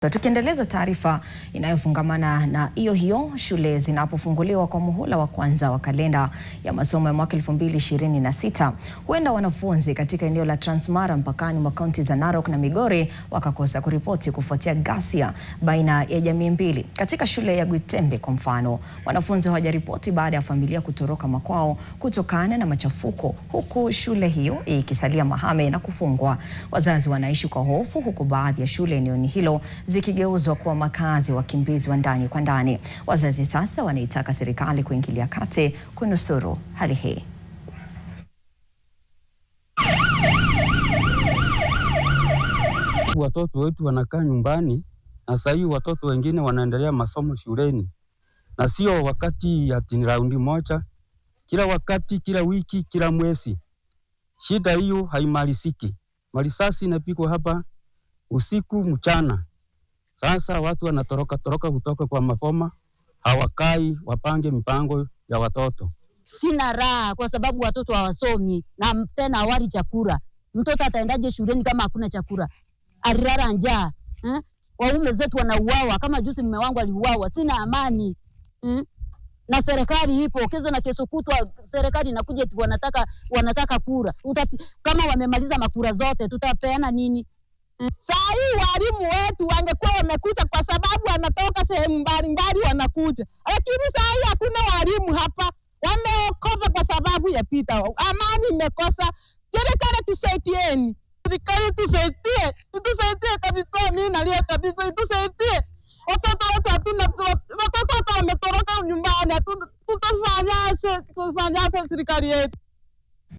Tukiendeleza taarifa inayofungamana na hiyo, shule zinapofunguliwa kwa muhula wa kwanza wa kalenda ya masomo ya mwaka 2026, huenda wanafunzi katika eneo la Transmara mpakani mwa kaunti za Narok na Migori wakakosa kuripoti kufuatia ghasia baina ya jamii mbili. Katika shule ya Gwitembe kwa mfano, wanafunzi hawajaripoti baada ya familia kutoroka makwao kutokana na machafuko, huku shule hiyo ikisalia mahame na kufungwa. Wazazi wanaishi kwa hofu, huku baadhi ya shule eneo hilo zikigeuzwa kuwa makazi wakimbizi wa ndani kwa ndani. Wazazi sasa wanaitaka serikali kuingilia kati kunusuru hali hii. Watoto wetu wanakaa nyumbani na sasa hivi watoto wengine wanaendelea masomo shuleni. Na sio wakati ya raundi moja, kila wakati, kila wiki, kila mwezi. Shida hiyo haimaliziki. Marisasi inapigwa hapa usiku mchana. Sasa watu wanatoroka kutoka kwa mapoma, hawakai wapange mipango ya watoto. Sina raha kwa sababu watoto hawasomi na tena hawali chakula. Mtoto ataendaje shuleni kama hakuna chakula? Alilala njaa. Waume zetu wanauawa, kama juzi mume wangu aliuawa. Sina amani. Na serikali ipo kesho na kesho kutwa, serikali inakuja tu wanataka kura. Kama wamemaliza makura zote tutapeana nini? Saa hii walimu wetu wangekuwa wamekuja kwa sababu wanatoka sehemu mbalimbali wanakuja. Lakini saa hii hakuna walimu hapa. Wameokopa kwa sababu ya pita. Amani imekosa. Serikali tusaidieni. Serikali tusaidie kabisa, mimi nalia kabisa, tusaidie. Watoto wetu watoto wametoroka nyumbani. Tutafanya serikali yetu.